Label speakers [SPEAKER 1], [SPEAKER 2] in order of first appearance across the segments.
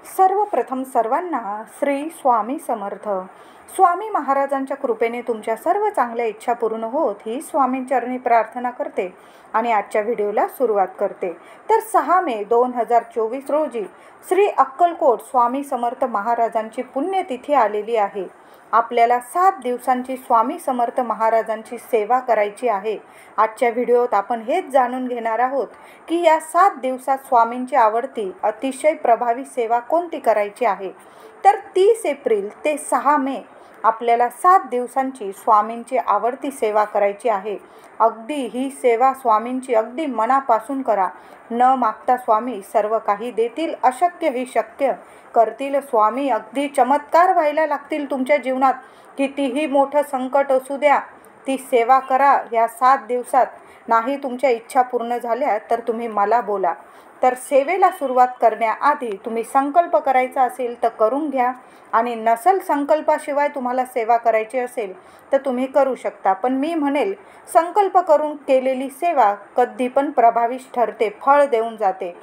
[SPEAKER 1] सर्वप्रथम सर्वांना श्री स्वामी समर्थ. स्वामी महाराजांच्या कृपेने तुमच्या सर्व चांगल्या इच्छा पूर्ण होत ही स्वामींचरणी प्रार्थना करते आणि आजच्या व्हिडिओला सुरुवात करते. तर 6 मे 2024 रोजी श्री अक्कलकोट स्वामी समर्थ महाराजांची पुण्यतिथी आलेली आहे. आपल्याला 7 दिवसांची स्वामी समर्थ महाराजांची सेवा करायची आहे. आजच्या व्हिडिओत आपण हेच जाणून घेणार आहोत की या 7 दिवसात स्वामींची आवडती अतिशय प्रभावी सेवा कोणती करायची आहे. तर 30 एप्रिल ते 6 मे आपल्याला 7 दिवसांची स्वामींची आवडती सेवा करायची आहे. अगदी ही सेवा स्वामींची अगदी मनापासून करा. न मागता स्वामी सर्व काही देतील. अशक्य ही शक्य करतील स्वामी. अगदी चमत्कार व्हायला लागतील तुमच्या जीवनात. कितीही मोठं संकट असू द्या, ती सेवा करा या 7 दिवसात. नाही तुमच्या इच्छा पूर्ण झाल्या तर तुम्ही मला बोला. तर सेवेला सुरुवात करण्याआधी तुम्ही संकल्प करायचा असेल तर करून घ्या आणि नसल संकल्पाशिवाय तुम्हाला सेवा करायची असेल तर तुम्ही करू शकता. पण मी म्हणेल संकल्प करून केलेली सेवा कधी पण प्रभावी ठरते, फळ देऊन जाते.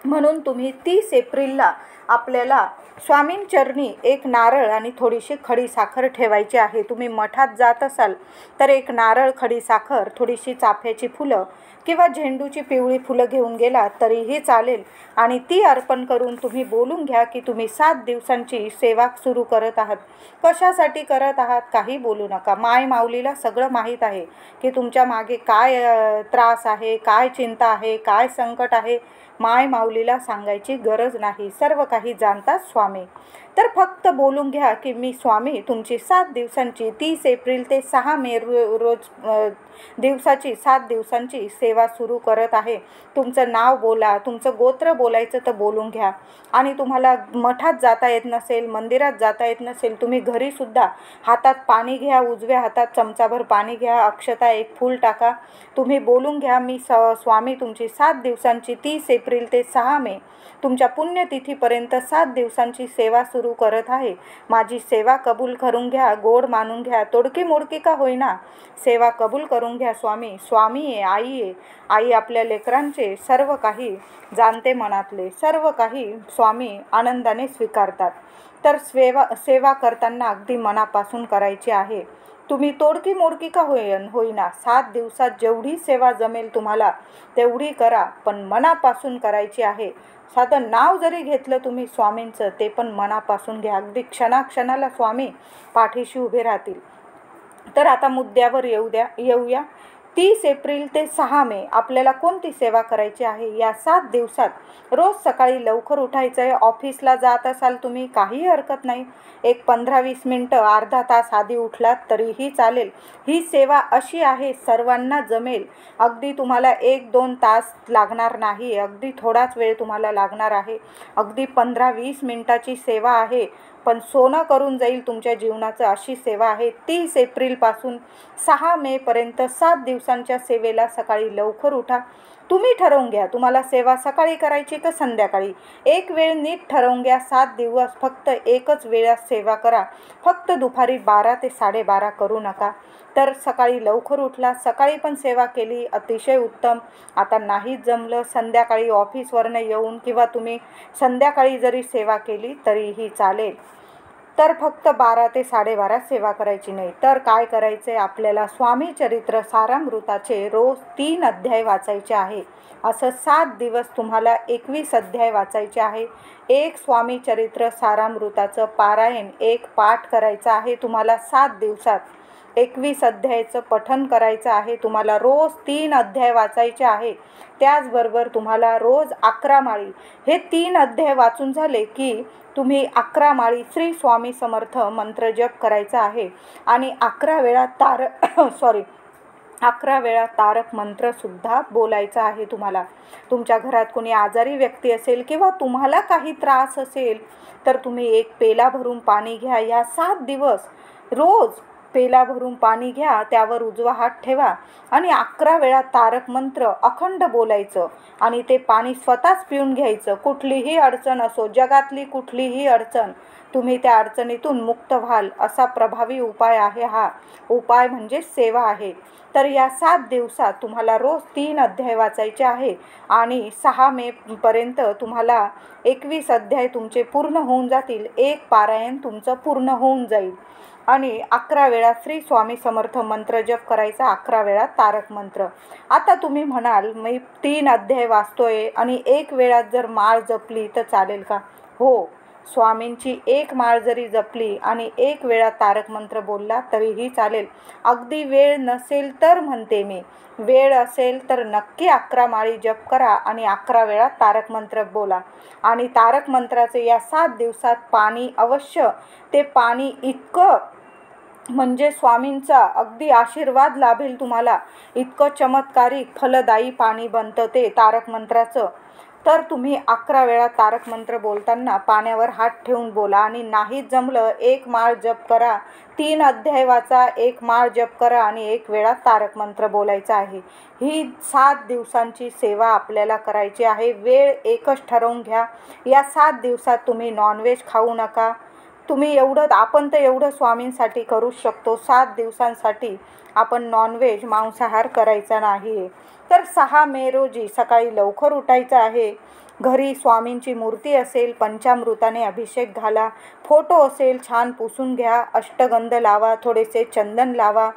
[SPEAKER 1] म्हणून तुम्ही 30 एप्रिलला आपल्याला स्वामींचरणी एक नारळ आणि थोडीशी खडी साखर ठेवायची आहे. तुम्ही मठात जात असाल तर एक नारळ, खडी साखर, थोडीशी चाफ्याची फुलं किंवा झेंडूची पिवळी फुलं घेऊन गेला तरीही चालेल आणि ती अर्पण करून तुम्ही बोलून घ्या की तुम्ही 7 दिवसांची सेवा सुरू करत आहात. कशासाठी करत आहात काही बोलू नका. माय माऊलीला सगळं माहीत आहे की तुमच्या मागे काय त्रास आहे, काय चिंता आहे, काय संकट आहे. माय माऊलीला सांगायची गरज नाही. सर्व काही जाणतात स्वामी. तर फक्त बोलून घ्या की मी स्वामी तुमची 7 दिवसांची 30 एप्रिल ते 6 मे दिवसाची 7 दिवसांची सेवा सुरू करत आहे. तुमचं नाव बोला, तुमचं गोत्र बोलायचं तर बोलून घ्या. आणि तुम्हाला मठात जाता येत नसेल, मंदिरात जाता येत नसेल, तुम्ही घरीसुद्धा हातात पाणी घ्या, उजव्या हातात चमचाभर पाणी घ्या, अक्षता, एक फूल टाका. तुम्ही बोलून घ्या मी स्वामी तुमची 7 दिवसांची 30 एप्रिल ते 6 मे तुमच्या पुण्यतिथीपर्यंत 7 दिवसांची सेवा सुरू करत आहे. माझी सेवा कबूल करून घ्या, गोड मानून घ्या. तोडकी मोडकी का होईना सेवा कबूल करून घ्या स्वामी. स्वामी आहे, आई आहे. आई आपल्या लेकरांचे सर्व काही जाणते, मनातले सर्व काही स्वामी आनंदाने स्वीकारतात. तर सेवा करताना अगदी मनापासून करायची आहे. तुम्ही तोडकी मोडकी का होईना 7 दिवसात जेवढी सेवा जमेल तुम्हाला तेवढी करा, पण मनापासून करायची आहे. साधं नाव जरी घेतलं तुम्ही स्वामींचं ते पण मनापासून घ्या. अगदी क्षणाक्षणाला स्वामी पाठीशी उभे राहतील. तर आता मुद्द्यावर येऊया. 30 एप्रिल ते 6 मे आपल्याला कोणती सेवा करायची आहे. या 7 दिवसात रोज सकाळी लवकर उठायचं आहे. ऑफिसला जात असाल तुम्ही काहीही हरकत नाही. एक 15-20 मिनटं, अर्धा तास आधी उठलात तरीही चालेल. ही सेवा अशी आहे सर्वांना जमेल. अगदी तुम्हाला 1-2 तास लागणार नाही. अगदी थोडाच वेळ तुम्हाला लागणार आहे. अगदी 15-20 मिनटाची सेवा आहे, पण सोनं करून जाईल तुमच्या जीवनाचं. अशी सेवा आहे. 30 एप्रिलपासून 6 मेपर्यंत 7 दिवसांच्या सेवेला सकाळी लवकर उठा. तुम्ही ठरवून घ्या तुम्हाला सेवा सकाळी करायची का संध्याकाळी. एक वेळ नीट ठरवून घ्या. 7 दिवस फक्त एकच वेळात सेवा करा. फक्त दुपारी 12 ते 12:30 करू नका. तर सकाळी लवकर उठला, सकाळी पण सेवा केली, अतिशय उत्तम. आता नाही जमलं संध्याकाळी ऑफिसवरनं येऊन किंवा तुम्ही संध्याकाळी जरी सेवा केली तरीही चालेल. तर फक्त 12 ते 12:30 सेवा करायची नाही. तर काय करायचे आपल्याला स्वामी चरित्र सारामृताचे रोज 3 अध्याय वाचायचे आहे. असं 7 दिवस तुम्हाला 21 अध्याय वाचायचे आहे. एक स्वामी चरित्र सारामृताचं पारायण, एक पाठ करायचा आहे तुम्हाला 7 दिवसात. 21 अध्यायाचं पठण करायचं आहे तुम्हाला. रोज 3 अध्याय वाचायचे आहे. त्याचबरोबर तुम्हाला रोज 11 माळी. हे 3 अध्याय वाचून झाले की तुम्ही 11 माळी श्री स्वामी समर्थ मंत्र जप करायचा आहे आणि 11 वेळा 11 वेळा तारक मंत्रसुद्धा बोलायचा आहे तुम्हाला. तुमच्या घरात कोणी आजारी व्यक्ती असेल किंवा तुम्हाला काही त्रास असेल तर तुम्ही एक पेला भरून पाणी घ्या. या 7 दिवस रोज पेला भरून पाणी घ्या, त्यावर उजवा हात ठेवा आणि 11 वेळा तारक मंत्र अखंड बोलायचं आणि ते पाणी स्वतःच पिऊन घ्यायचं. कुठलीही अडचण असो, जगातली कुठलीही अडचण, तुम्ही त्या अडचणीतून मुक्त व्हाल असा प्रभावी उपाय आहे हा. उपाय म्हणजे सेवा आहे. तर या 7 दिवसात तुम्हाला रोज 3 अध्याय वाचायचे आहे आणि 6 मेपर्यंत तुम्हाला 21 अध्याय तुमचे पूर्ण होऊन जातील. एक पारायण तुमचं पूर्ण होऊन जाईल. आणि 11 वेळा श्री स्वामी समर्थ मंत्र जप करायचा, 11 वेळा तारक मंत्र. आता तुम्ही म्हणाल मी 3 अध्याय वाचतोय आणि 1 वेळा जर माळ जपली तर चालेल का? हो, स्वामींची 1 माळ जरी जपली आणि 1 वेळा तारक मंत्र बोलला तरीही चालेल. अगदी वेळ नसेल तर म्हणते मी, वेळ असेल तर नक्की 11 माळी जप करा आणि 11 वेळा तारक मंत्र बोला. आणि तारक मंत्राचे या 7 दिवसात पाणी अवश्य, ते पाणी इतकं म्हणजे स्वामींचा अगदी आशीर्वाद लाभेल तुम्हाला, इतकं चमत्कारिक फलदायी पाणी बनतं ते तारक मंत्राचं. तर तुम्ही 11 वेळा तारक मंत्र बोलताना पाण्यावर हात ठेवून बोला आणि नाही जमलं 1 माळ जप करा, 3 अध्याय वाचा, 1 माळ जप करा आणि 1 वेळा तारक मंत्र बोलायचा आहे. ही 7 दिवसांची सेवा आपल्याला करायची आहे. वेळ एकच ठरवून घ्या. या 7 दिवसात तुम्ही नॉनव्हेज खाऊ नका. तुम्ही आपण तर एवढं स्वामींसाठी करूच शकतो. 7 दिवसांसाठी आपण नॉनव्हेज मांसाहार करायचा नाही. तर 6 मे रोजी सकाळी लवकर उठायचं आहे. घरी स्वामींची मूर्ती असेल, पंचामृताने अभिषेक घाला. फोटो असेल छान पुसून घ्या, अष्टगंध लावा, थोडेसे चंदन लावा.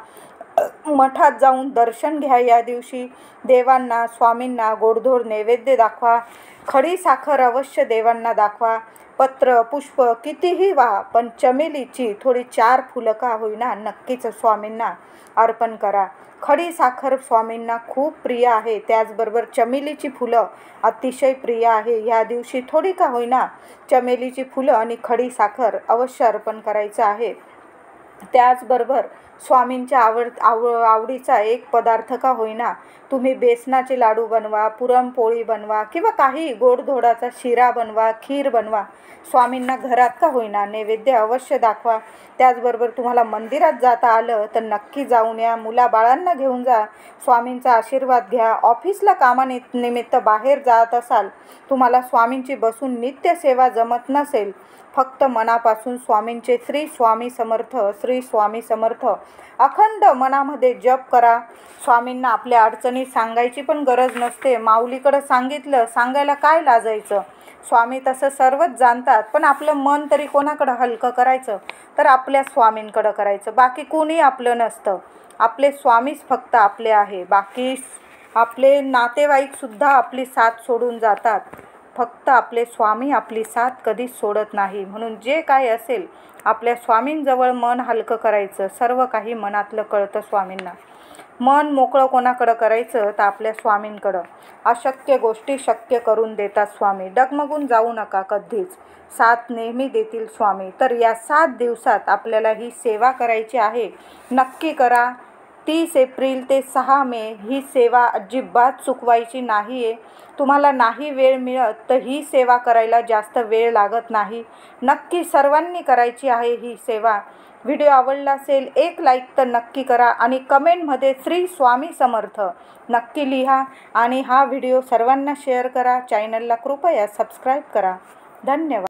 [SPEAKER 1] मठात जाऊन दर्शन घ्या. या दिवशी देवांना, स्वामींना गोडधोड नैवेद्य दाखवा. खडी साखर अवश्य देवांना दाखवा. पत्र पुष्प कितीही व्हा, पण चमेलीची थोडी 4 फुलं का होईना नक्कीच स्वामींना अर्पण करा. खडी साखर स्वामींना खूप प्रिय आहे, त्याचबरोबर चमेलीची फुलं अतिशय प्रिय आहे. ह्या दिवशी थोडी का होईना चमेलीची फुलं आणि खडी साखर अवश्य अर्पण करायचं आहे. त्याचबरोबर स्वामींच्या आवडीचा एक पदार्थ का होईना तुम्ही बेसनाचे लाडू बनवा, पुरणपोळी बनवा किंवा काही गोडधोडाचा शिरा बनवा, खीर बनवा. स्वामींना घरात का होईना नैवेद्य अवश्य दाखवा. त्याचबरोबर तुम्हाला मंदिरात जाता आलं तर नक्की जाऊन या. मुलाबाळांना घेऊन जा, स्वामींचा आशीर्वाद घ्या. ऑफिसला कामानिमित्त बाहेर जात असाल, तुम्हाला स्वामींची बसून नित्य सेवा जमत नसेल, फक्त मनापासून स्वामींचे श्री स्वामी समर्थ, श्री स्वामी समर्थ अखंड मनामध्ये जप करा. स्वामींना आपल्या अडचणी सांगायची पण गरज नसते. माऊलीकडं सांगितलं, सांगायला काय लाजायचं? स्वामी तसं सर्वच जाणतात, पण आपलं मन तरी कोणाकडं हलकं करायचं? तर आपल्या स्वामींकडं करायचं. बाकी कोणी आपलं नसतं. आपले स्वामीच फक्त आपले आहे. बाकी आपले नातेवाईकसुद्धा आपली साथ सोडून जातात, फक्त आपले स्वामी आपली साथ कधीच सोडत नाही. म्हणून जे काय असेल आपल्या स्वामींजवळ मन हलकं करायचं. सर्व काही मनातलं कळतं स्वामींना. मन मोकळं कोणाकडं करायचं तर आपल्या स्वामींकडं. अशक्य गोष्टी शक्य करून देतात स्वामी. डगमगून जाऊ नका कधीच, साथ नेहमी देतील स्वामी. तर या 7 दिवसात आपल्याला ही सेवा करायची आहे, नक्की करा. 30 एप्रिल ते 6 मे ही सेवा अजिबात चुकवायची नाही आहे. तुम्हाला नाही वेळ मिळत तर ही सेवा करायला जास्त वेळ लागत नाही. नक्की सर्वांनी करायची आहे ही सेवा. व्हिडिओ आवडला असेल 1 लाईक तर नक्की करा आणि कमेंटमध्ये श्री स्वामी समर्थ नक्की लिहा आणि हा व्हिडिओ सर्वांना शेअर करा. चॅनलला कृपया सबस्क्राईब करा. धन्यवाद.